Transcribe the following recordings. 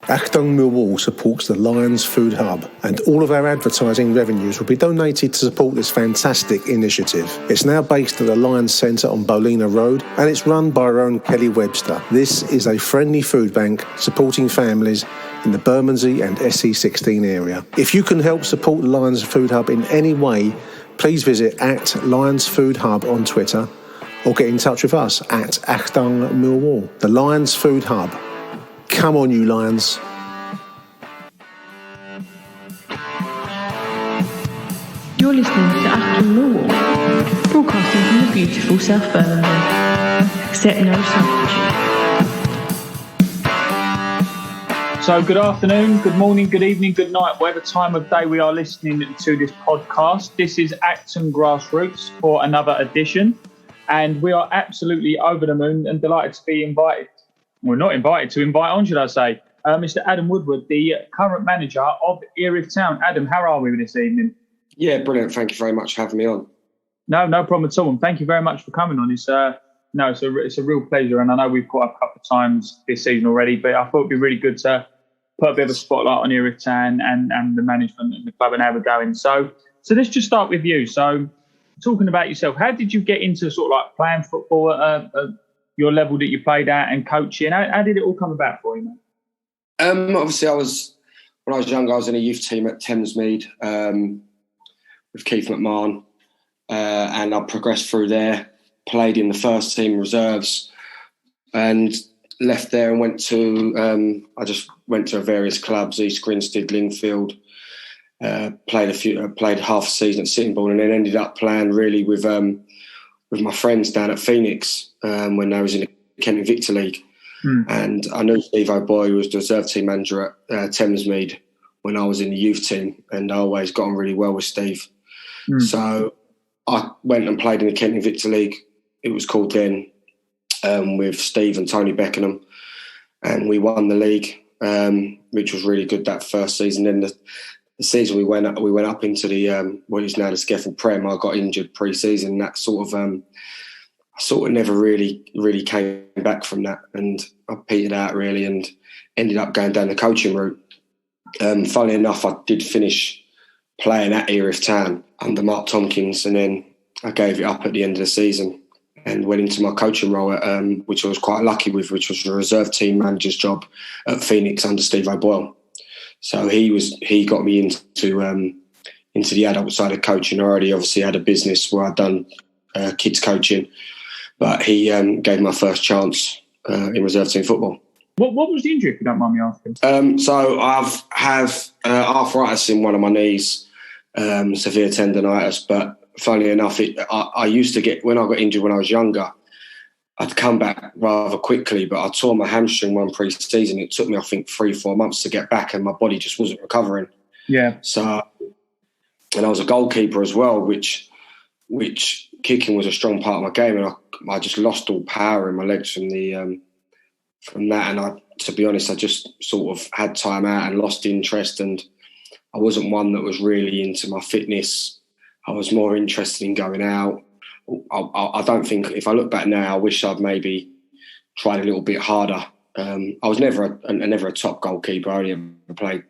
Achtung Millwall supports the Lions Food Hub, and all of our advertising revenues will be donated to support this fantastic initiative. It's now based at the Lions Centre on Bolina Road, and it's run by our own Kelly Webster. This is a friendly food bank supporting families in the Bermondsey and SE16 area. If you can help support the Lions Food Hub in any way, please visit at Lions Food Hub on Twitter or get in touch with us at AchtungMillwall. The Lions Food Hub. Come on, you Lions. You're listening to Achtung Millwall, broadcasting from the beautiful South Birmingham. Accept no substitute. So good afternoon, good morning, good evening, good night, whatever time of day we are listening to this podcast. This is Achtung Grassroots for another edition, and we are absolutely over the moon and delighted to be invited. We're not invited to invite on, should I say, Mr. Adam Woodward, the current manager of Erith Town. Adam, how are we this evening? Yeah, brilliant. Thank you very much for having me on. No problem at all. And thank you very much for coming on. It's a real pleasure. And I know we've caught up a couple of times this season already, but I thought it'd be really good to put a bit of a spotlight on Erith Town and the management and the club and how we're going. So let's just start with you. So talking about yourself, how did you get into sort of like playing football at your level that you played at and coaching? How did it all come about for you, mate? Obviously, when I was younger, I was in a youth team at Thamesmead with Keith McMahon, and I progressed through there, played in the first team reserves, and left there and went to. I just went to various clubs: East Grinstead, Lingfield. Played half a season at Sittingbourne, and then ended up playing really with my friends down at Phoenix when I was in the Kent Invicta League. And I knew Steve O'Boy, who was the reserve team manager at Thamesmead when I was in the youth team, and I always got on really well with Steve. So I went and played in the Kent Invicta League, it was called then, with Steve and Tony Beckenham, and we won the league, which was really good that first season. Then the season we went up into the what is now the Skeffel Prem. I got injured pre-season. That sort of never really came back from that, and I petered out really and ended up going down the coaching route. Funnily enough, I did finish playing at Erith Town under Mark Tompkins, and then I gave it up at the end of the season and went into my coaching role at, which I was quite lucky with, which was the reserve team manager's job at Phoenix under Steve O'Boyle. So he got me into the adult side of coaching. I already obviously had a business where I'd done kids coaching, but he gave my first chance in reserve team football. What was the injury, if you don't mind me asking? So I have arthritis in one of my knees, severe tendonitis. But funnily enough, I used to get, when I got injured when I was younger, I'd come back rather quickly, but I tore my hamstring one pre-season. It took me, I think, 3-4 months to get back, and my body just wasn't recovering. Yeah. So, and I was a goalkeeper as well, which kicking was a strong part of my game, and I just lost all power in my legs from that. And to be honest, I just sort of had time out and lost interest, and I wasn't one that was really into my fitness. I was more interested in going out. I don't think, if I look back now, I wish I'd maybe tried a little bit harder. I was never a top goalkeeper. I only ever played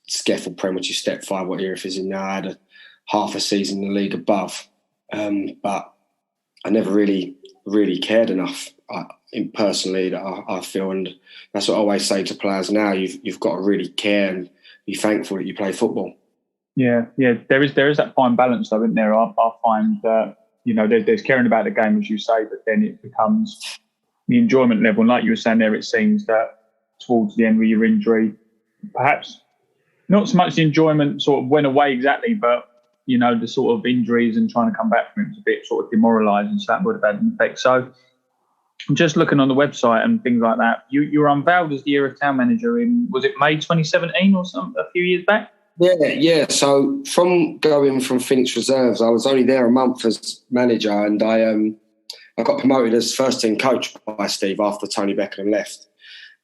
Skeffel Prem, which is Step 5, what Erith is in now. I had half a season in the league above. But I never really cared enough personally, that I feel, and that's what I always say to players now. You've got to really care and be thankful that you play football. Yeah. There is that fine balance, though, isn't there? I find that there's caring about the game, as you say, but then it becomes the enjoyment level. And like you were saying there, it seems that towards the end with your injury, perhaps not so much the enjoyment sort of went away exactly, but the sort of injuries and trying to come back from it was a bit sort of demoralising, so that would have had an effect. So I'm just looking on the website and things like that. You were unveiled as the Erith Town manager in, was it May 2017 or something, a few years back? Yeah. So from going from Phoenix Reserves, I was only there a month as manager, and I got promoted as first team coach by Steve after Tony Beckenham left.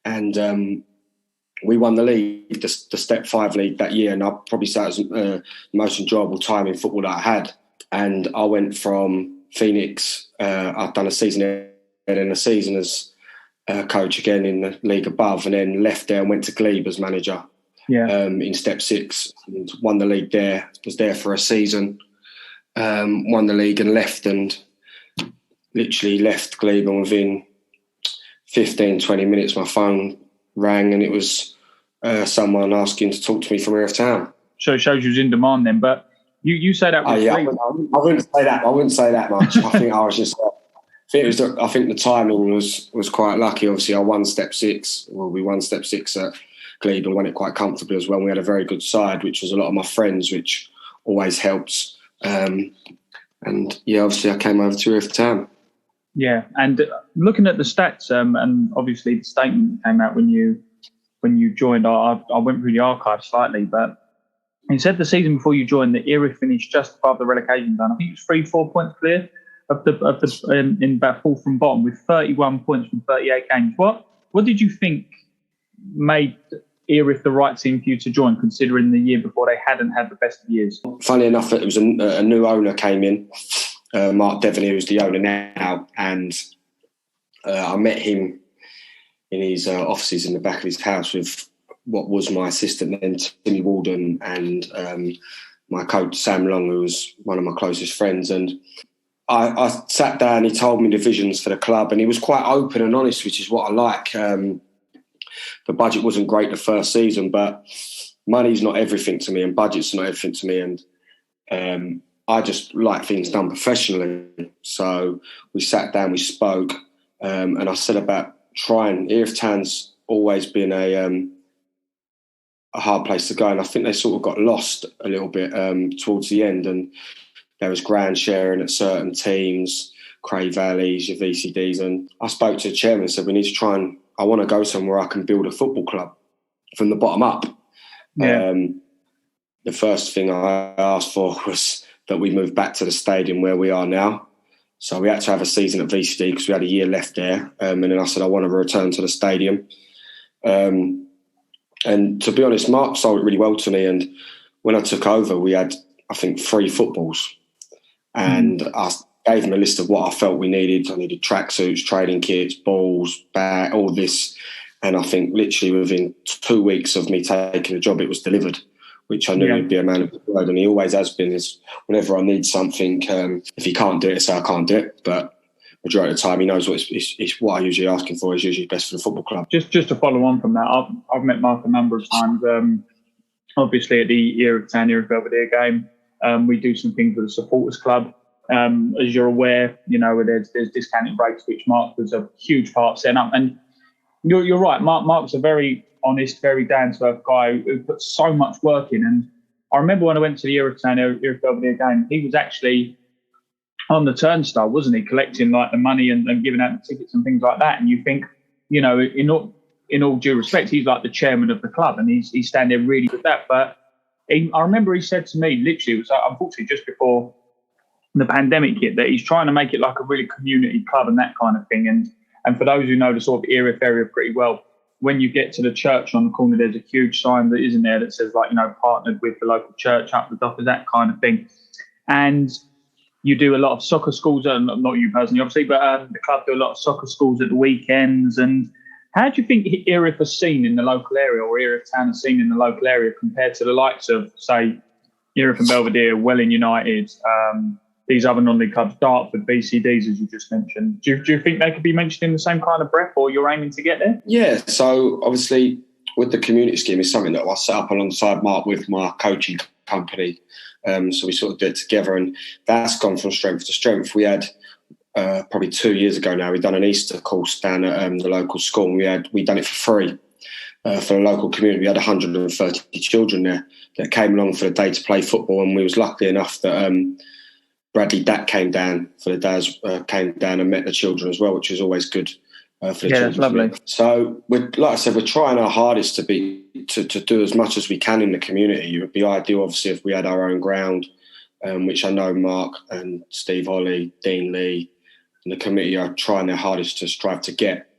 And we won the league, the Step 5 league that year, and I probably say it was the most enjoyable time in football that I had. And I went from Phoenix, I'd done a season and a season as coach again in the league above, and then left there and went to Glebe as manager in Step 6, and won the league there. Was there for a season, won the league and left, and literally left Glebe, and within 15, 20 minutes my phone rang, and it was someone asking to talk to me from Erith Town. So it shows you was in demand then, but you say that was I wouldn't say that. I wouldn't say that much. I think I was just. I think the timing was quite lucky. Obviously, I won Step 6. Well, we won Step 6 at Glebe and won it quite comfortably as well. We had a very good side, which was a lot of my friends, which always helps. And obviously, I came over to Erith Town. Yeah, and looking at the stats, and obviously the statement came out when you joined. I went through the archive slightly, but he said the season before you joined, the Erith finished just above the relegation zone. I think it was 3-4 points clear of the in about fourth from bottom with 31 points from 38 games. What did you think made Erith the right team for you to join, considering the year before they hadn't had the best of years? Funny enough, it was a new owner came in, Mark Devaney, who's the owner now, and I met him in his offices in the back of his house with what was my assistant then, Timmy Walden, and my coach, Sam Long, who was one of my closest friends. And I sat down, he told me the visions for the club, and he was quite open and honest, which is what I like. The budget wasn't great the first season, but money's not everything to me, and budget's not everything to me. And I just like things done professionally. So we sat down, we spoke, and I said about trying. Erith Town's always been a hard place to go, and I think they sort of got lost a little bit towards the end, and there was grand sharing at certain teams, Cray Valleys, your VCDs, and I spoke to the chairman and said, we need to try and, I want to go somewhere I can build a football club from the bottom up. Yeah. The first thing I asked for was that we move back to the stadium where we are now. So we had to have a season at VCD because we had a year left there. And then I said, I want to return to the stadium. And to be honest, Mark sold it really well to me. And when I took over, we had, I think, 3 footballs. And I gave him a list of what I felt we needed. I needed tracksuits, training kits, balls, bat, all this. And I think literally within 2 weeks of me taking the job, it was delivered, which I knew he'd be a man of his word. And he always has been. Is whenever I need something, if he can't do it, I say I can't do it. But majority of the time, he knows it's what I usually ask him for is usually best for the football club. Just to follow on from that, I've met Mark a number of times. Obviously at the Erith Town, Erith Belvedere game, we do some things with the supporters club. As you're aware, there's discounted breaks, which Mark was a huge part of setting up. And you're right, Mark's a very honest, very down-to-earth guy who put so much work in. And I remember when I went to the Erith Town, Erith Belvedere game, he was actually on the turnstile, wasn't he, collecting like the money and giving out the tickets and things like that. And you think, in all due respect, he's like the chairman of the club, and he's standing there really with that. But I remember he said to me, literally, it was unfortunately just before the pandemic hit, that he's trying to make it like a really community club and that kind of thing. And for those who know the sort of Erith area pretty well, when you get to the church on the corner, there's a huge sign that isn't there that says partnered with the local church, up the doffers, that kind of thing. And you do a lot of soccer schools, not you personally, obviously, but the club do a lot of soccer schools at the weekends. And how do you think Erith are seen in the local area, or Erith Town are seen in the local area compared to the likes of, say, Erith and Belvedere, Welling United, these other non-league clubs, Dartford, BCDs, as you just mentioned? Do you think they could be mentioned in the same kind of breath, or you're aiming to get there? Yeah, so obviously with the community scheme is something that I set up alongside Mark with my coaching company. So we sort of did it together, and that's gone from strength to strength. We had probably 2 years ago now, we'd done an Easter course down at the local school, and we'd done it for free for the local community. We had 130 children there that came along for the day to play football, and we was lucky enough that Bradley Datt came down for the days, came down and met the children as well, which was always good for the children. That's lovely. So, like I said, we're trying our hardest to do as much as we can in the community. It would be ideal, obviously, if we had our own ground, which I know Mark and Steve Holly, Dean Lee, and the committee are trying their hardest to strive to get.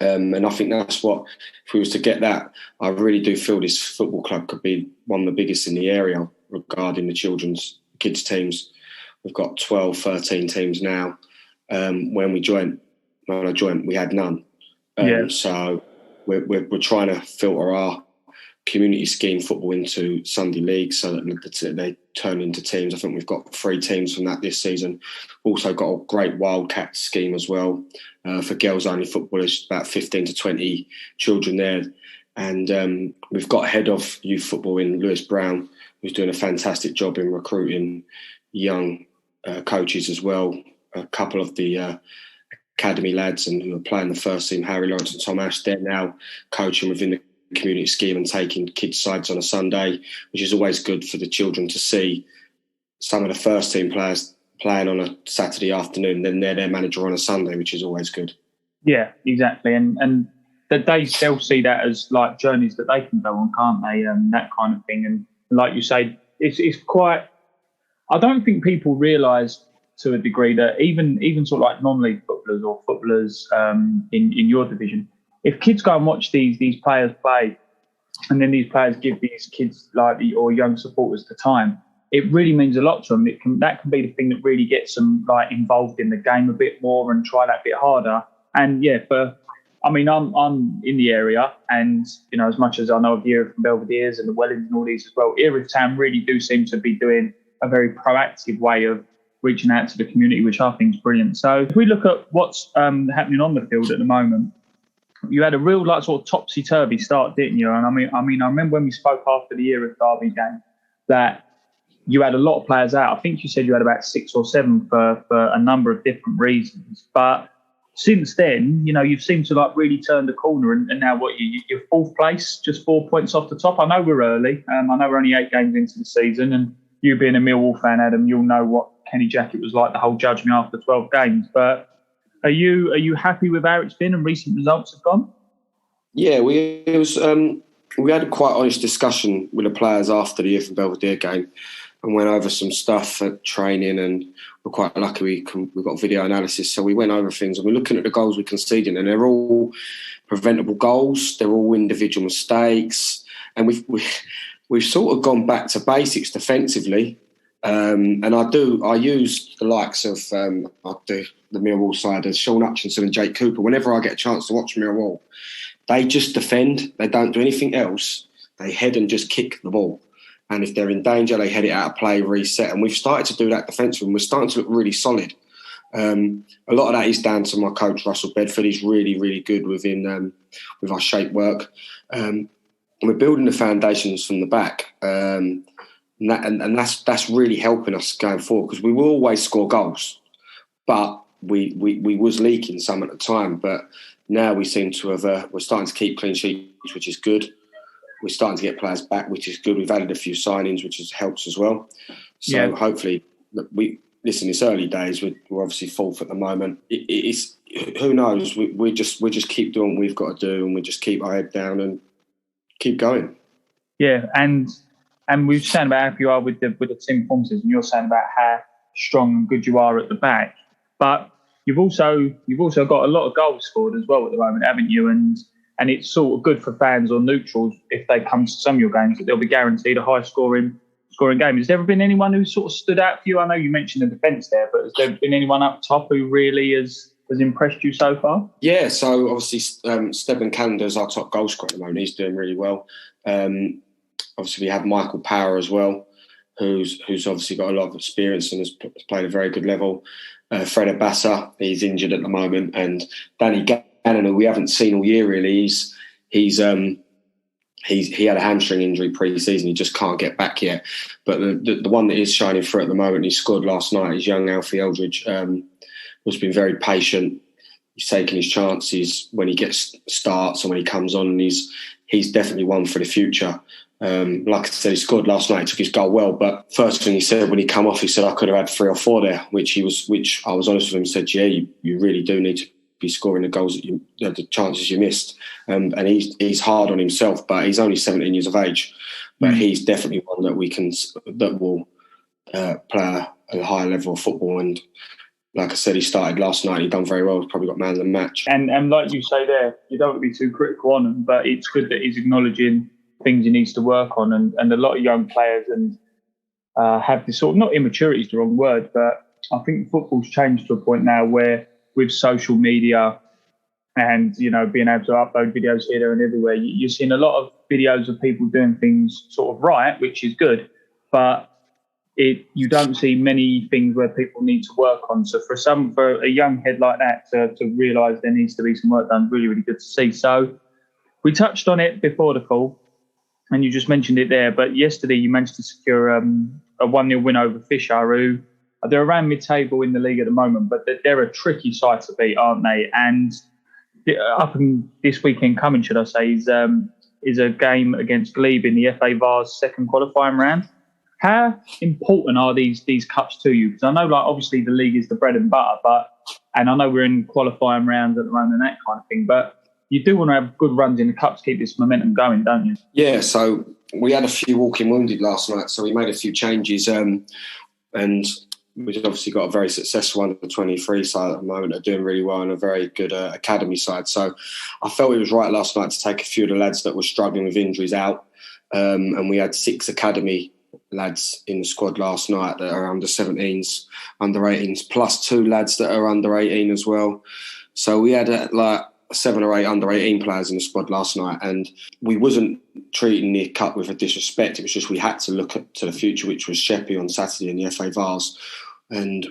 And I think that's what, if we was to get that, I really do feel this football club could be one of the biggest in the area regarding the kids teams. We've got 12, 13 teams now. When I joined, we had none. So we're trying to filter our community scheme football into Sunday league so that they turn into teams. I think we've got 3 teams from that this season. Also got a great Wildcat scheme as well for girls only footballers, about 15 to 20 children there. And we've got head of youth football in Lewis Brown, who's doing a fantastic job in recruiting young coaches as well. A couple of the academy lads and who are playing the first team, Harry Lawrence and Tom Ash, they're now coaching within the community scheme and taking kids' sides on a Sunday, which is always good for the children to see some of the first team players playing on a Saturday afternoon, then they're their manager on a Sunday, which is always good. Yeah, exactly. And they'll see that as like journeys that they can go on, can't they? That kind of thing. And like you say, it's quite, I don't think people realise to a degree that even sort of like non-league footballers or footballers in your division, if kids go and watch these players play, and then these players give these kids or young supporters the time, it really means a lot to them. That can be the thing that really gets them like involved in the game a bit more and try that bit harder. And yeah, I'm in the area, and you know, as much as I know of the area from Belvedere's and the Wellings and all these as well, Erith Town really do seem to be doing a very proactive way of reaching out to the community, which I think is brilliant. So if we look at what's happening on the field at the moment, you had a real like sort of topsy-turvy start, didn't you? And I remember when we spoke after the Erith Derby game that you had a lot of players out. I think you said you had about 6 or 7 for a number of different reasons. But since then, you know, you've seemed to like really turn the corner, and now you're 4th place, just 4 points off the top. I know we're early. I know we're only 8 games into the season, and you being a Millwall fan, Adam, you'll know what Kenny Jackett was like the whole judging after 12 games. But are you happy with how it's been and recent results have gone? Yeah, we had a quite honest discussion with the players after the Erith and Belvedere game, and went over some stuff at training, and we're quite lucky we've got video analysis, so we went over things and we're looking at the goals we're conceding, and they're all preventable goals, they're all individual mistakes, and we've sort of gone back to basics defensively. And I use the likes of the Millwall side as Sean Hutchinson and Jake Cooper. Whenever I get a chance to watch Millwall, they just defend, they don't do anything else, they head and just kick the ball. And if they're in danger, they head it out of play, reset. And we've started to do that defensively, and we're starting to look really solid. A lot of that is down to my coach, Russell Bedford. He's really, really good with our shape work. And we're building the foundations from the back. And that's really helping us going forward, because we will always score goals. But we was leaking some at the time. But now we seem to have, we're starting to keep clean sheets, which is good. We're starting to get players back, which is good. We've added a few signings, which helps as well. So hopefully, it's early days. We're obviously 4th at the moment. It's who knows? We just keep doing what we've got to do, and we just keep our head down and keep going. Yeah, and we've saying about how happy you are with the team performances, and you're saying about how strong and good you are at the back. But you've also got a lot of goals scored as well at the moment, haven't you? And it's sort of good for fans or neutrals if they come to some of your games that they'll be guaranteed a high scoring game. Has there ever been anyone who sort of stood out for you? I know you mentioned the defence there, but has there been anyone up top who really has impressed you so far? Yeah, so obviously Steban Canada's our top goal scorer at the moment. He's doing really well. Obviously we have Michael Power as well, who's obviously got a lot of experience and has played a very good level. Fred Abassa, he's injured at the moment, and Danny Gannon, who we haven't seen all year really, he had a hamstring injury pre-season. He just can't get back yet. But the one that is shining through at the moment, he scored last night, is young Alfie Eldridge, who's been very patient. He's taking his chances when he gets starts and when he comes on, and he's definitely one for the future. Like I said, he scored last night, took his goal well, but first thing he said when he come off, he said, I could have had 3 or 4 there, which I was honest with him and said, yeah, you really do need to be scoring the goals that the chances you missed. And he's hard on himself, but he's only 17 years of age. But he's definitely one that will play a higher level of football. And like I said, he started last night. He done very well. He's probably got man of the match. And like you say there, you don't want to be too critical on him, but it's good that he's acknowledging things he needs to work on. And a lot of young players have this sort of, not immaturity is the wrong word, but I think football's changed to a point now where with social media and, you know, being able to upload videos here, there and everywhere, you're seeing a lot of videos of people doing things sort of right, which is good, but you don't see many things where people need to work on. So for a young head like that to realise there needs to be some work done, really, really good to see. So we touched on it before the call, and you just mentioned it there, but yesterday you managed to secure a 1-0 win over Fisher, who they're around mid-table in the league at the moment, but they're a tricky side to beat, aren't they? And up in this weekend coming, should I say, is a game against Glebe in the FA Vars second qualifying round. How important are these cups to you? Because I know, like, obviously the league is the bread and butter, and I know we're in qualifying rounds at the moment and that kind of thing, but you do want to have good runs in the cups, keep this momentum going, don't you? Yeah, so we had a few walking wounded last night, so we made a few changes, and we've obviously got a very successful under-23 side at the moment. They're doing really well, and a very good academy side. So I felt it was right last night to take a few of the lads that were struggling with injuries out, and we had 6 academy lads in the squad last night that are under 17s, under 18s, plus 2 lads that are under 18 as well. So we had 7 or 8 under 18 players in the squad last night, and we wasn't treating the cup with a disrespect. It was just we had to look to the future, which was Sheppey on Saturday in the FA Vars. And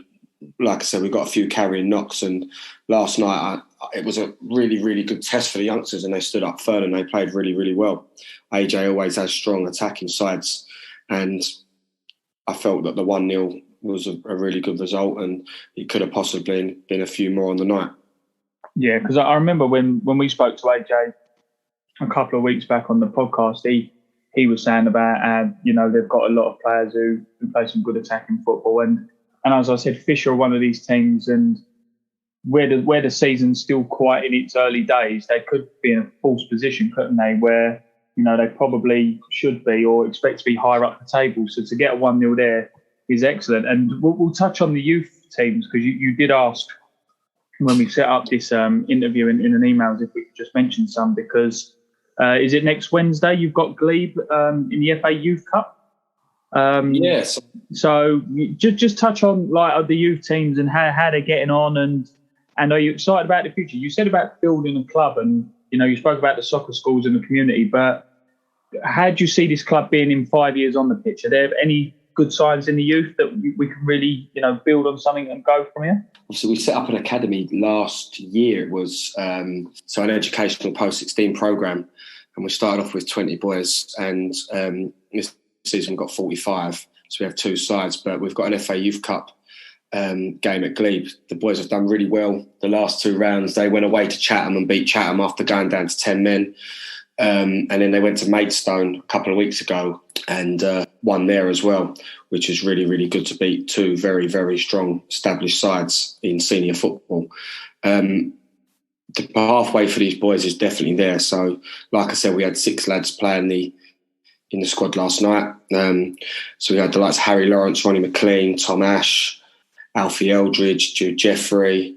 like I said, we got a few carrying knocks, and last night it was a really, really good test for the youngsters, and they stood up firm and they played really, really well. AJ always has strong attacking sides, and I felt that the 1-0 was a really good result, and it could have possibly been a few more on the night. Yeah, because I remember when we spoke to AJ a couple of weeks back on the podcast, he was saying about you know, they've got a lot of players who play some good attacking football, and as I said, Fisher are one of these teams, and where the season's still quite in its early days, they could be in a false position, couldn't they? Where, you know, they probably should be or expect to be higher up the table. So to get a 1-0 there is excellent. And we'll touch on the youth teams, because you did ask when we set up this interview in an email if we could just mention some, because is it next Wednesday you've got Glebe in the FA Youth Cup? Yes. So just touch on like the youth teams and how they're getting on, and are you excited about the future? You said about building a club, and you know, you spoke about the soccer schools in the community, but how do you see this club being in 5 years on the pitch? Are there any good signs in the youth that we can really, you know, build on something and go from here? So we set up an academy last year. It was an educational post-16 programme, and we started off with 20 boys, and this season we've got 45. So we have 2 sides, but we've got an FA Youth Cup game at Glebe. The boys have done really well. The last 2 rounds, they went away to Chatham and beat Chatham after going down to 10 men. And then they went to Maidstone a couple of weeks ago and won there as well, which is really, really good to beat 2 very, very strong established sides in senior football. The pathway for these boys is definitely there. So, like I said, we had 6 lads playing in the squad last night. So we had the likes of Harry Lawrence, Ronnie McLean, Tom Ash, Alfie Eldridge, Jude Jeffrey.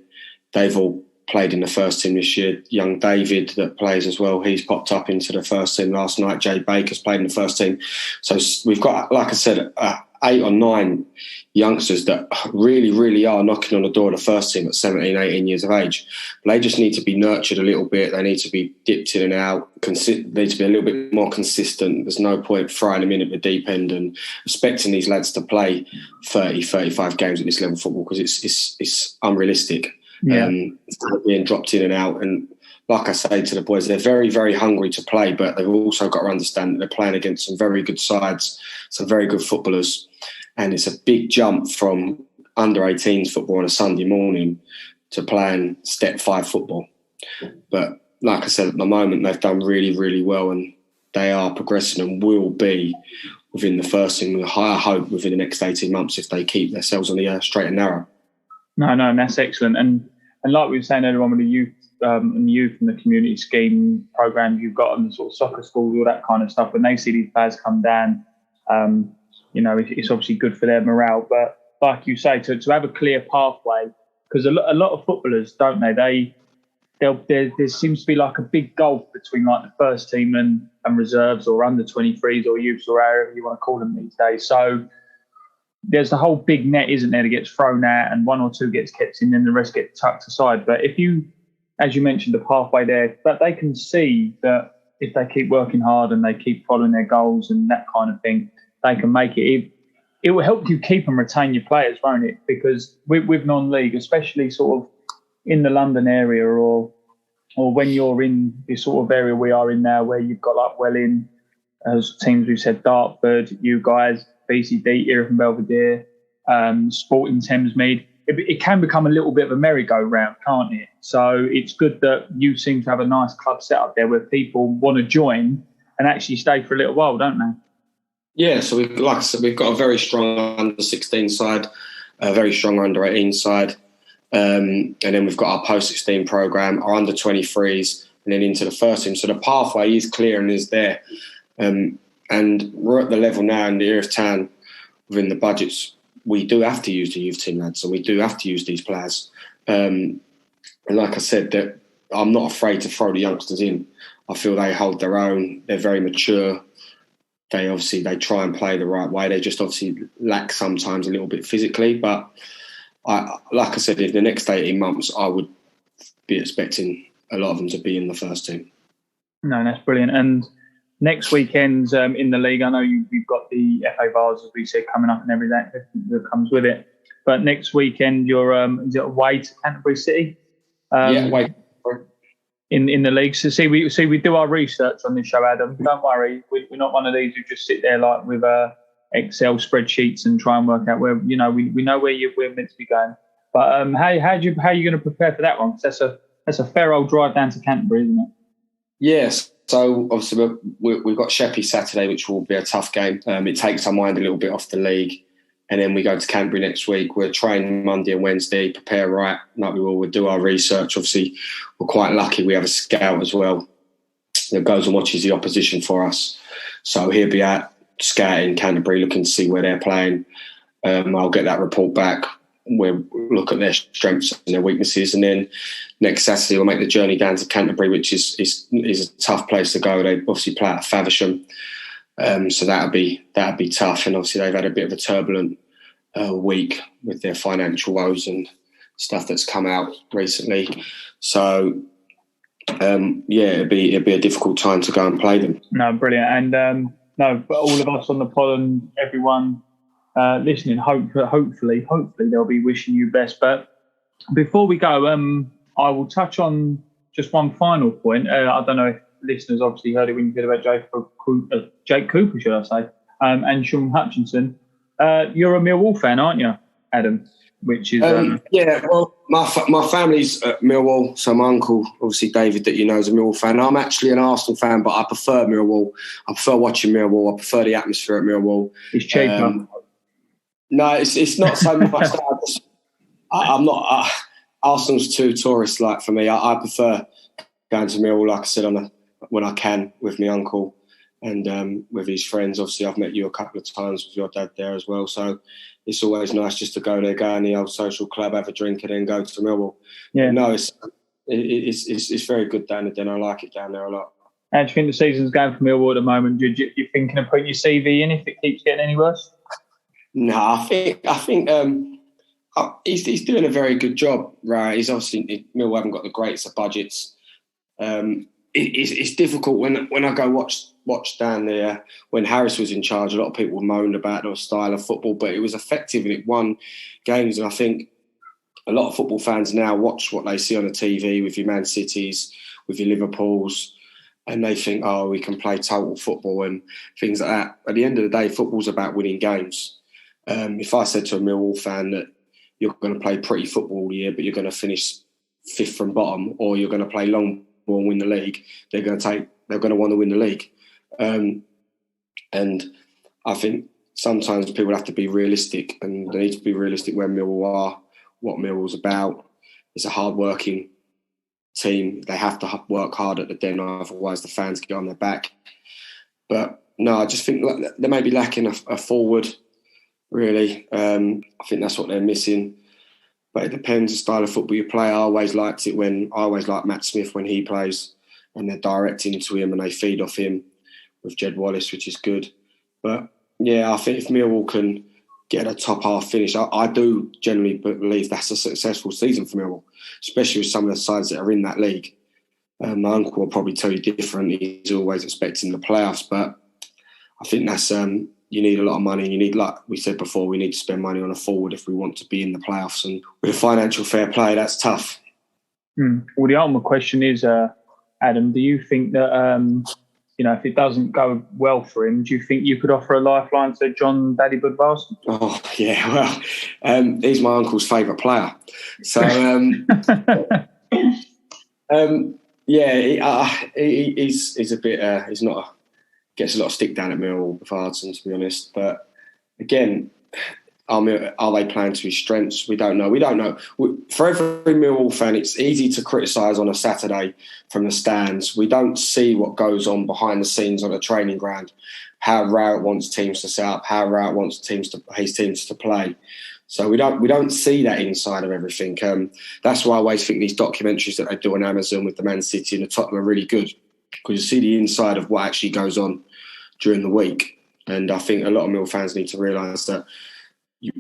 They've all played in the first team this year. Young David that plays as well, he's popped up into the first team last night. Jay Baker's played in the first team. So we've got, like I said, 8 or 9 youngsters that really, really are knocking on the door of the first team at 17, 18 years of age. But they just need to be nurtured a little bit. They need to be dipped in and out. They need to be a little bit more consistent. There's no point throwing them in at the deep end and expecting these lads to play 30, 35 games at this level of football, because it's unrealistic. Yeah. Being dropped in and out. And like I say to the boys, they're very, very hungry to play, but they've also got to understand that they're playing against some very good sides, some very good footballers. And it's a big jump from under 18s football on a Sunday morning to playing step 5 football. But like I said, at the moment, they've done really, really well, and they are progressing and will be within the first team with a higher hope within the next 18 months if they keep themselves on the straight and narrow. No, and that's excellent. And like we were saying earlier on with the youth and the community scheme programs you've got and the sort of soccer schools, all that kind of stuff, when they see these players come down, you know, it's obviously good for their morale. But like you say, to have a clear pathway, because a lot of footballers, don't they? There seems to be like a big gulf between like the first team and reserves or under 23s or youths or however you want to call them these days. So there's the whole big net, isn't there, that gets thrown out, and 1 or 2 gets kept in, then the rest get tucked aside. But if you as you mentioned, the pathway there, but they can see that if they keep working hard and they keep following their goals and that kind of thing, they can make it. It will help you keep and retain your players, won't it? Because with non-league, especially sort of in the London area or when you're in the sort of area we are in now, where you've got like Welling, as teams we've said, Dartford, you guys, BCD, Era from Belvedere, Sporting Thamesmead, it can become a little bit of a merry-go-round, can't it? So it's good that you seem to have a nice club set up there where people want to join and actually stay for a little while, don't they? Yeah, so like I said, we've got a very strong under-16 side, a very strong under-18 side, and then we've got our post-16 programme, our under-23s, and then into the first team. So the pathway is clear and is there. And we're at the level now in the Area of Town, within the budgets, we do have to use the youth team lads, so we do have to use these players. And like I said, that I'm not afraid to throw the youngsters in. I feel they hold their own. They're very mature. They try and play the right way. They just obviously lack sometimes a little bit physically. But like I said, in the next 18 months, I would be expecting a lot of them to be in the first team. No, that's brilliant. And next weekend in the league, I know you've got the FA Vars, as we said, coming up and everything that comes with it. But next weekend, you're away to Canterbury City. Away. In the league. So we do our research on this show, Adam. Don't worry, we're not one of these who just sit there like with Excel spreadsheets and try and work out where we know where we're meant to be going. But how are you going to prepare for that one? Because that's a fair old drive down to Canterbury, isn't it? Yes. So obviously we've got Sheppey Saturday, which will be a tough game. It takes our mind a little bit off the league. And then we go to Canterbury next week. We're training Monday and Wednesday, prepare right, like we will. We'll do our research. Obviously, we're quite lucky. We have a scout as well that goes and watches the opposition for us. So he'll be out scouting Canterbury, looking to see where they're playing. I'll get that report back. We'll look at their strengths and their weaknesses. And then next Saturday, we'll make the journey down to Canterbury, which is a tough place to go. They obviously play at Faversham. So that'd be tough, and obviously they've had a bit of a turbulent week with their financial woes and stuff that's come out recently. So it'd be a difficult time to go and play them. No, brilliant, and but all of us on the pod and everyone listening, hopefully they'll be wishing you best. But before we go, I will touch on just one final point. I don't know if listeners obviously heard it when you said about Jake Cooper, should I say, and Sean Hutchinson. You're a Millwall fan, aren't you, Adam? Which is yeah. Well, my family's at Millwall, so my uncle, obviously David, that you know, is a Millwall fan. I'm actually an Arsenal fan, but I prefer Millwall. I prefer watching Millwall. I prefer the atmosphere at Millwall. It's cheaper. No, it's not so much that I'm not. Arsenal's too tourist-like for me. I prefer going to Millwall, like I said, when I can, with my uncle and with his friends. Obviously, I've met you a couple of times with your dad there as well. So it's always nice just to go there, go in the old social club, have a drink, and then go to Millwall. Yeah. No, it's very good down there. I like it down there a lot. How do you think the season's going for Millwall at the moment? You're thinking of putting your CV in if it keeps getting any worse? No, I think he's doing a very good job. Right, he's obviously Millwall haven't got the greatest of budgets. It's difficult when I go watch down there. When Harris was in charge, a lot of people moaned about the style of football, but it was effective and it won games. And I think a lot of football fans now watch what they see on the TV with your Man Cities, with your Liverpools, and they think, oh, we can play total football and things like that. At the end of the day, football's about winning games. If I said to a Millwall fan that you're going to play pretty football all year, but you're going to finish fifth from bottom, or you're going to play long ball and win the league, they're going to want to win the league. And I think sometimes people have to be realistic, and they need to be realistic where Millwall are, what Millwall's about. It's a hard-working team. They have to work hard at the Den, otherwise the fans get on their back. But no, I just think they may be lacking a forward, really. I think that's what they're missing. But it depends the style of football you play. I always liked Matt Smith when he plays, and they're directing into him and they feed off him with Jed Wallace, which is good. But yeah, I think if Millwall can getting a top half finish. I do generally believe that's a successful season for Millwall, especially with some of the sides that are in that league. My uncle will probably tell you different. He's always expecting the playoffs, but I think that's you need a lot of money. And you need, like we said before, we need to spend money on a forward if we want to be in the playoffs. And with financial fair play, that's tough. Well, the ultimate question is, Adam, do you think that if it doesn't go well for him, do you think you could offer a lifeline to John Daddy Woodward? Oh yeah, well, he's my uncle's favourite player. So he's a bit. He's not. Gets a lot of stick down at Millwall with Hardson, to be honest. But again, are they playing to his strengths? We don't know. For every Millwall fan, it's easy to criticise on a Saturday from the stands. We don't see what goes on behind the scenes on a training ground, how Rowett wants teams to set up, how Rowett wants his teams to play. So we don't see that inside of everything. That's why I always think these documentaries that they do on Amazon with the Man City and the Tottenham are really good, because you see the inside of what actually goes on during the week. And I think a lot of Mill fans need to realise that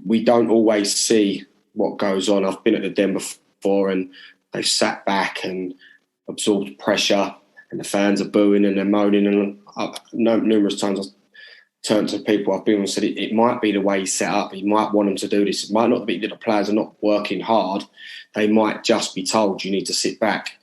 we don't always see what goes on. I've been at the Den before and they've sat back and absorbed pressure and the fans are booing and they're moaning. And numerous times I've turned to people I've been with and said it might be the way he's set up. He might want them to do this. It might not be that the players are not working hard. They might just be told you need to sit back.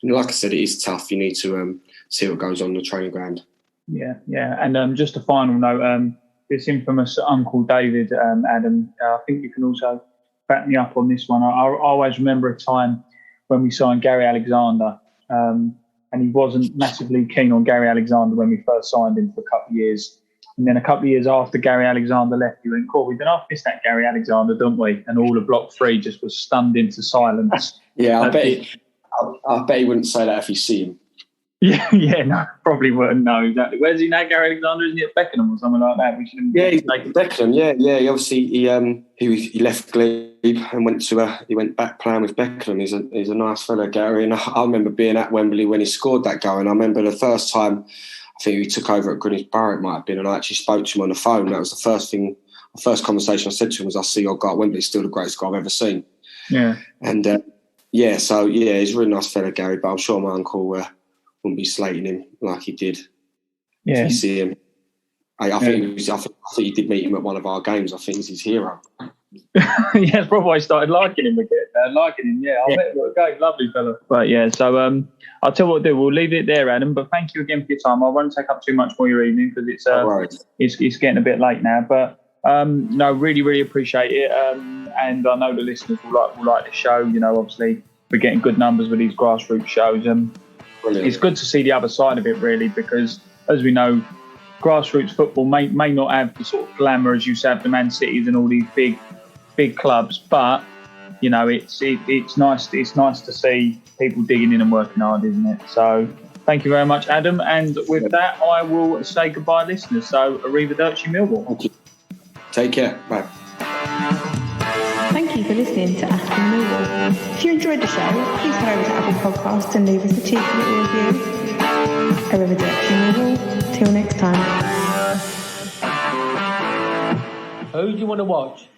And like I said, it is tough. You need to see what goes on in the training ground. Yeah. And just a final note, this infamous Uncle David, Adam, I think you can also back me up on this one. I always remember a time when we signed Gary Alexander, and he wasn't massively keen on Gary Alexander when we first signed him for a couple of years. And then a couple of years after Gary Alexander left, he went, cool, we don't have to miss that Gary Alexander, don't we? And all of Block 3 just was stunned into silence. Yeah, I bet he wouldn't say that if you see him. Yeah, no, probably wouldn't know exactly. Where's he now, Gary Alexander? Isn't he at Beckenham or something like that? We should. Yeah, he's at Beckenham. Yeah. He obviously he left Glebe and went back playing with Beckenham. He's a nice fellow, Gary. And I remember being at Wembley when he scored that goal. And I remember the first time I think he took over at Greenwich Borough, it might have been, and I actually spoke to him on the phone. That was the first conversation I said to him was, "I see your guy at Wembley. It's still the greatest guy I've ever seen." Yeah. And he's a really nice fellow, Gary. But I'm sure my uncle wouldn't be slating him like he did. Yeah. If you see him. I think he did meet him at one of our games. I think he's his hero. Yeah, that's probably why I started liking him again. I met him at a game, lovely fella. But yeah, so I'll tell you what we'll do. We'll leave it there, Adam. But thank you again for your time. I won't take up too much more of your evening because it's getting a bit late now. But really, really appreciate it. And I know the listeners will like the show. You know, obviously we're getting good numbers with these grassroots shows. Brilliant. It's good to see the other side of it, really, because as we know, grassroots football may not have the sort of glamour as you say of the Man Cities and all these big clubs, but you know it's nice to see people digging in and working hard, isn't it? So thank you very much, Adam, and with that I will say goodbye, listeners. So Arrivederci Millwall. Thank you. Take care. Bye. Thank you for listening to AchtungMillwall. If you enjoyed the show, please head over to Apple Podcasts and leave us a cheeky little review. Arrivederci Millwall. Till next time. Who do you want to watch?